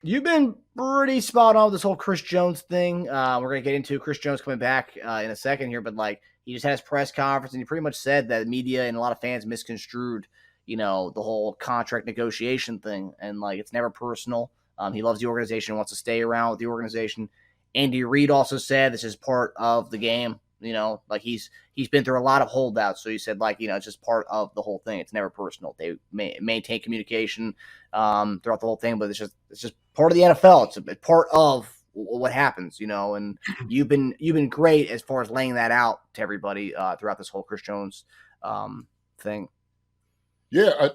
You've been pretty spot on with this whole Chris Jones thing. We're going to get into Chris Jones coming back in a second here, but like he just had his press conference and he pretty much said that media and a lot of fans misconstrued, the whole contract negotiation thing. And like it's never personal. He loves the organization, wants to stay around with the organization. Andy Reid also said this is part of the game. Like he's been through a lot of holdouts, so he said like it's just part of the whole thing. It's never personal. They maintain communication throughout the whole thing, but it's just part of the NFL. It's a part of what happens, and you've been great as far as laying that out to everybody throughout this whole Chris Jones thing. Yeah,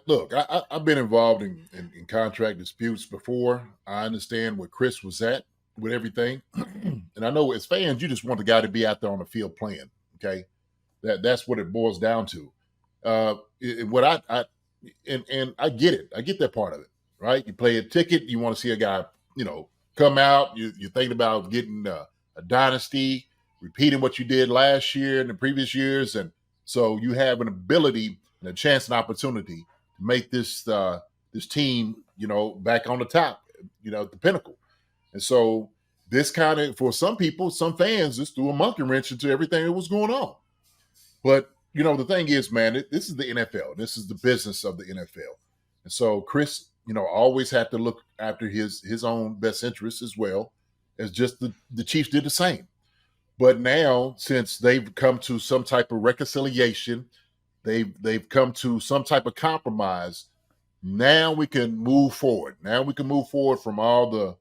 I've been involved in contract disputes before. I understand where Chris was at with everything, and I know as fans, you just want the guy to be out there on the field playing. Okay, that's what it boils down to. What and I get it. I get that part of it. Right? You play a ticket. You want to see a guy, come out. You're thinking about getting a dynasty, repeating what you did last year and the previous years, and so you have an ability and a chance and opportunity to make this team, back on the top, the pinnacle. And so this kind of, for some people, some fans, this threw a monkey wrench into everything that was going on. But the thing is, man, this is the NFL. This is the business of the NFL. And so Chris, always had to look after his own best interests as well as just the Chiefs did the same. But now, since they've come to some type of reconciliation, they've come to some type of compromise. Now we can move forward. Now we can move forward from all the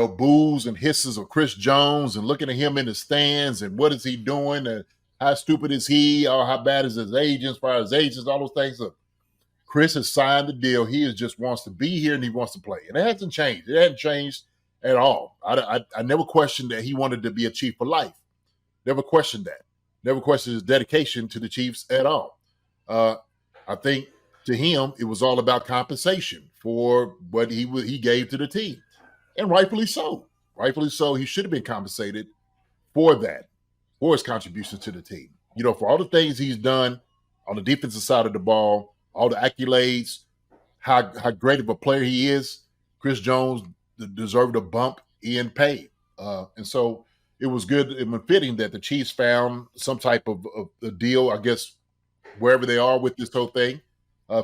boos and hisses of Chris Jones and looking at him in the stands and what is he doing and how stupid is he or how bad is his agents, far as agents, all those things. Look, Chris has signed the deal. He just wants to be here and he wants to play. And it hasn't changed. It hasn't changed at all. I never questioned that he wanted to be a Chief for life. Never questioned that. Never questioned his dedication to the Chiefs at all. I think to him, it was all about compensation for what he gave to the team. And rightfully so. Rightfully so. He should have been compensated for that, for his contributions to the team. For all the things he's done on the defensive side of the ball, all the accolades, how great of a player he is. Chris Jones deserved a bump in pay. And so it was good and fitting that the Chiefs found some type of a deal, I guess, wherever they are with this whole thing.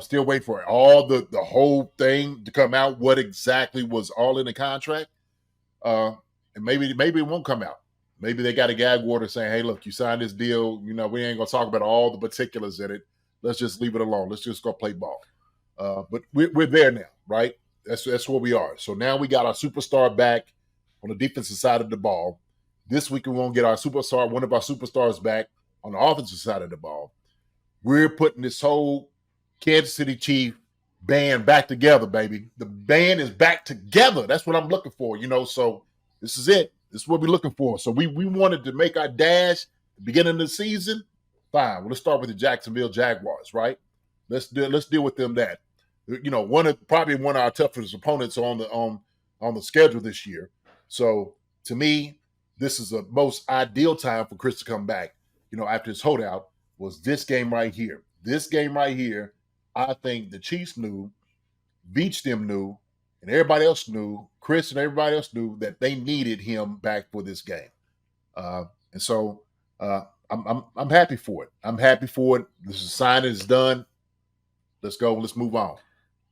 Still waiting for all the whole thing to come out, what exactly was all in the contract. And maybe it won't come out. Maybe they got a gag order saying, hey, look, you signed this deal. We ain't going to talk about all the particulars in it. Let's just leave it alone. Let's just go play ball. But we're there now, right? That's where we are. So now we got our superstar back on the defensive side of the ball. This week we won't get one of our superstars back on the offensive side of the ball. We're putting this whole Kansas City Chief band back together, baby. The band is back together. That's what I'm looking for, So this is it. This is what we're looking for. So we wanted to make our dash at the beginning of the season. Fine. Well, let's start with the Jacksonville Jaguars, right? Let's deal with them that. Probably one of our toughest opponents on the schedule this year. So to me, this is the most ideal time for Chris to come back, after his holdout was this game right here. This game right here, I think the Chiefs knew, Beach them knew, and everybody else knew, Chris and everybody else knew that they needed him back for this game. And so I'm happy for it. I'm happy for it. This is signing is done. Let's go. Let's move on.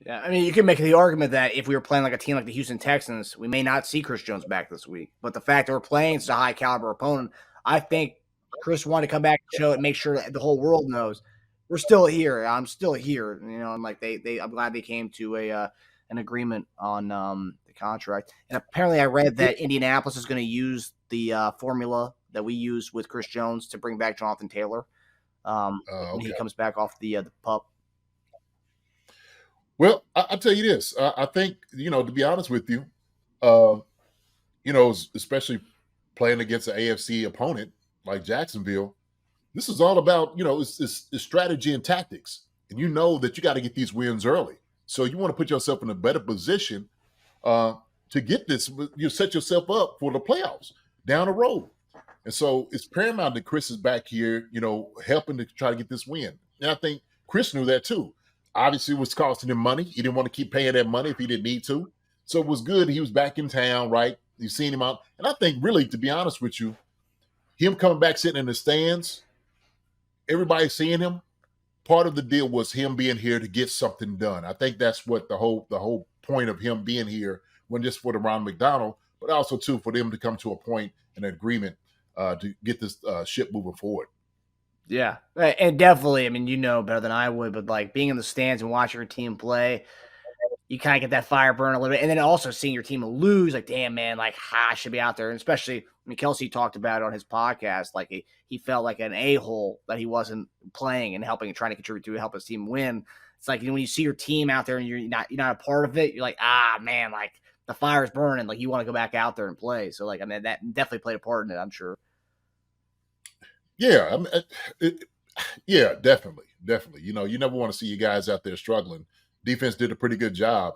Yeah, I mean, you can make the argument that if we were playing like a team like the Houston Texans, we may not see Chris Jones back this week. But the fact that we're playing such a high caliber opponent, I think Chris wanted to come back and show it and make sure that the whole world knows we're still here. I'm still here, and like I'm glad they came to an agreement on the contract. And apparently, I read that Indianapolis is going to use the formula that we use with Chris Jones to bring back Jonathan Taylor when he comes back off the pup. Well, I'll tell you this. I think, to be honest with you, especially playing against an AFC opponent like Jacksonville, this is all about, it's strategy and tactics. And you know that you got to get these wins early. So you want to put yourself in a better position to get this. You set yourself up for the playoffs down the road. And so it's paramount that Chris is back here, helping to try to get this win. And I think Chris knew that too. Obviously, it was costing him money. He didn't want to keep paying that money if he didn't need to. So it was good. He was back in town, right? You've seen him out. And I think really, to be honest with you, him coming back sitting in the stands, everybody seeing him, part of the deal was him being here to get something done. I think that's what the whole point of him being here, wasn't just for the Ron McDonald, but also too for them to come to a point, an agreement to get this ship moving forward. Yeah, and definitely, I mean, you know better than I would, but like being in the stands and watching your team play, you kind of get that fire burn a little bit. And then also seeing your team lose, like, damn, man, like, I should be out there. And especially, I mean, Kelce talked about it on his podcast. Like, he felt like an a-hole that he wasn't playing and helping and trying to contribute to help his team win. It's like, you know, when you see your team out there and you're not a part of it, you're like, man, like, the fire's burning. Like, you want to go back out there and play. So, like, I mean, that definitely played a part in it, I'm sure. Yeah, I mean, yeah, definitely. You know, you never want to see you guys out there struggling. Defense did a pretty good job,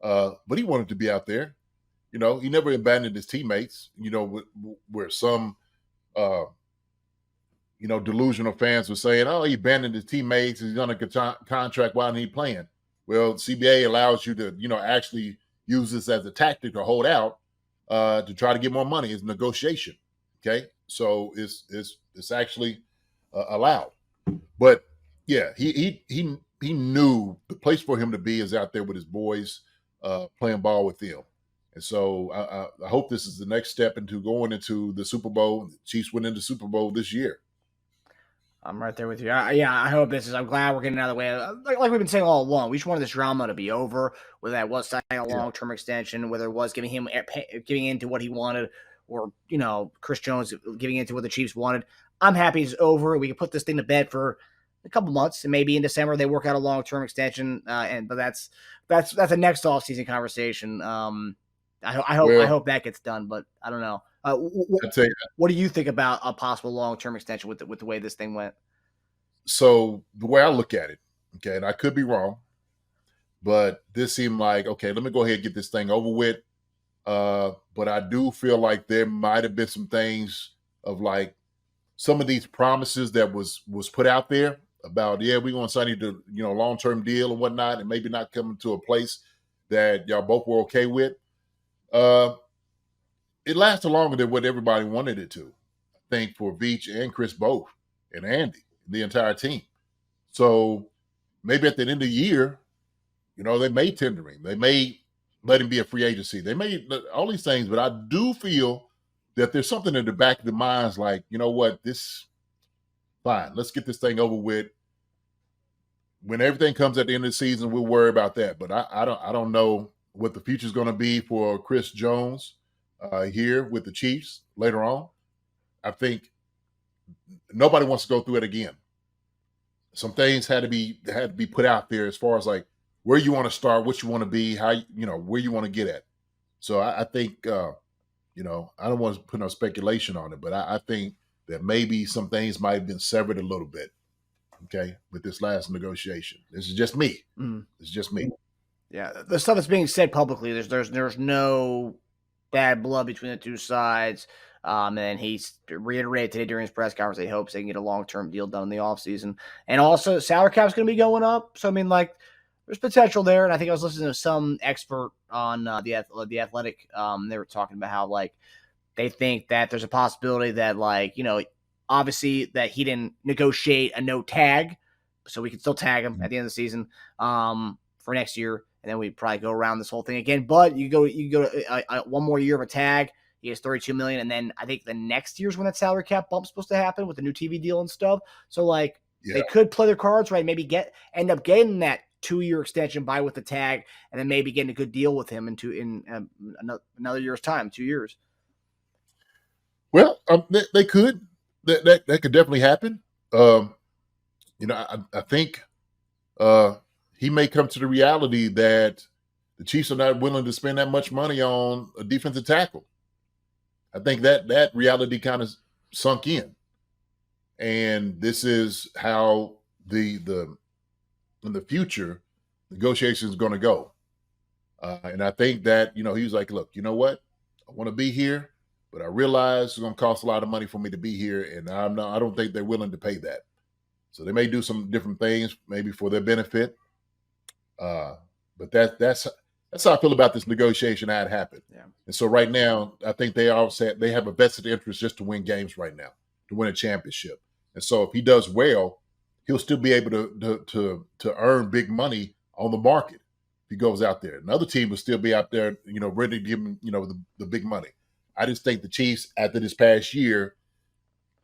but he wanted to be out there. You know, he never abandoned his teammates. You know, where some, you know, delusional fans were saying, "Oh, he abandoned his teammates. He's on a contract. Why isn't he playing?" Well, CBA allows you to, you know, actually use this as a tactic to hold out to try to get more money. It's negotiation. Okay, so it's actually allowed. But yeah, he knew the place for him to be is out there with his boys, playing ball with them. And so I hope this is the next step into going into the Super Bowl. The Chiefs win into the Super Bowl this year. I'm right there with you. I hope this is. I'm glad we're getting out of the way. Like we've been saying all along, we just wanted this drama to be over. Whether that was signing a long-term extension, whether it was giving into what he wanted, or you know, Chris Jones giving into what the Chiefs wanted. I'm happy it's over. We can put this thing to bed for a couple months, and maybe in December they work out a long-term extension. But that's a next off-season conversation. I hope that gets done, but I don't know. What do you think about a possible long-term extension with the way this thing went? So the way I look at it, okay, and I could be wrong, but this seemed like, okay, let me go ahead and get this thing over with. But I do feel like there might have been some things of like some of these promises that was put out there about, yeah, we're going to sign you to, you know, long-term deal and whatnot, and maybe not coming to a place that y'all both were okay with. It lasted longer than what everybody wanted it to. I think for Veach and Chris both, and Andy, the entire team. So maybe at the end of the year, you know, they may tender him. They may let him be a free agency. They may all these things, but I do feel that there's something in the back of the minds like, you know what, this fine. Let's get this thing over with. When everything comes at the end of the season, we'll worry about that. But I don't know what the future is going to be for Chris Jones here with the Chiefs later on. I think nobody wants to go through it again. Some things had to be put out there as far as like where you want to start, what you want to be, how you know where you want to get at. So I think you know, I don't want to put no speculation on it, but I think that maybe some things might have been severed a little bit. Okay, with this last negotiation. This is just me. It's just me. Yeah, the stuff that's being said publicly, there's no bad blood between the two sides. And he's reiterated today during his press conference that he hopes they can get a long-term deal done in the offseason. And also, salary cap's going to be going up. So, I mean, like, there's potential there. And I think I was listening to some expert on the Athletic. They were talking about how, like, they think that there's a possibility that, like, you know, obviously that he didn't negotiate a no tag, so we could still tag him at the end of the season for next year. And then we probably go around this whole thing again. But you go to one more year of a tag. He has $32 million, and then I think the next year's when that salary cap bump's supposed to happen with the new TV deal and stuff. So like they could play their cards right, maybe end up getting that 2-year extension by with the tag, and then maybe getting a good deal with him in another year's time, 2 years. Well, they could. That could definitely happen. You know, I think he may come to the reality that the Chiefs are not willing to spend that much money on a defensive tackle. I think that reality kind of sunk in, and this is how in the future negotiations going to go. And I think that, you know, he was like, look, you know what, I want to be here, but I realize it's going to cost a lot of money for me to be here, and I don't think they're willing to pay that. So they may do some different things, maybe for their benefit. But that's That's how I feel about this negotiation that happened. Yeah. And so right now, I think they all said they have a vested interest just to win games right now, to win a championship. And so if he does well, he'll still be able to earn big money on the market if he goes out there. Another team will still be out there, ready to give him, the big money. I just think the Chiefs, after this past year,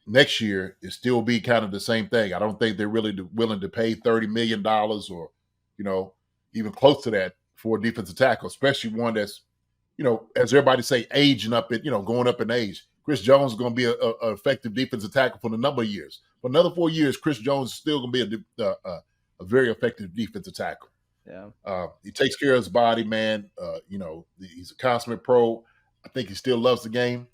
next year, it still be kind of the same thing. I don't think they're really willing to pay $30 million or, even close to that for a defensive tackle, especially one that's, as everybody say, aging up at, going up in age. Chris Jones is going to be a effective defensive tackle for a number of years. For another 4 years, Chris Jones is still going to be a very effective defensive tackle. Yeah. He takes care of his body, man. He's a consummate pro. I think he still loves the game.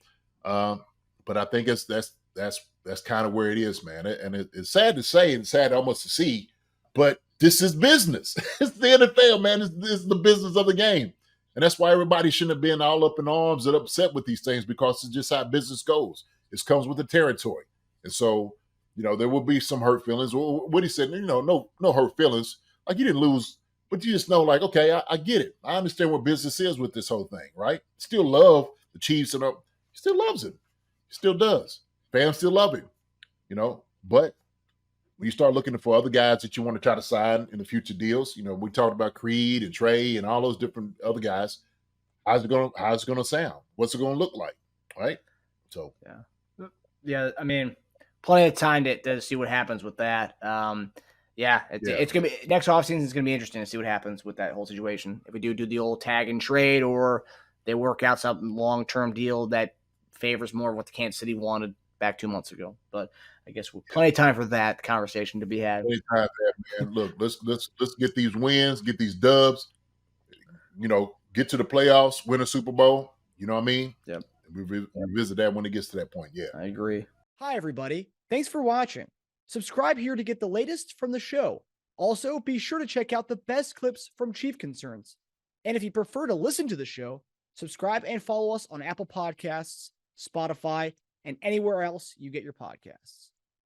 But I think that's kind of where it is, man. And it's sad to say and sad almost to see, but this is business. It's the NFL, man. This is the business of the game. And that's why everybody shouldn't have been all up in arms and upset with these things, because it's just how business goes. It comes with the territory. And so, there will be some hurt feelings. What he said, no hurt feelings. Like, you didn't lose, but you just know, like, okay, I get it. I understand what business is with this whole thing, right? Still love the Chiefs, and he still loves it. He still does. Fans still love him, but when you start looking for other guys that you want to try to sign in the future deals, we talked about Creed and Trey and all those different other guys. How's it going to sound? What's it going to look like? Right. So, yeah. I mean, plenty of time to see what happens with that. It's going to be next offseason. It's going to be interesting to see what happens with that whole situation. If we do the old tag and trade, or they work out some long-term deal that favors more of what the Kansas City wanted back 2 months ago. But I guess we're plenty of time for that conversation to be had. Plenty of time for that, man. Look, let's get these wins, get these dubs, get to the playoffs, win a Super Bowl. You know what I mean? Yep. We revisit that when it gets to that point. Yeah. I agree. Hi, everybody. Thanks for watching. Subscribe here to get the latest from the show. Also, be sure to check out the best clips from Chief Concerns. And if you prefer to listen to the show, subscribe and follow us on Apple Podcasts, Spotify, and anywhere else you get your podcasts.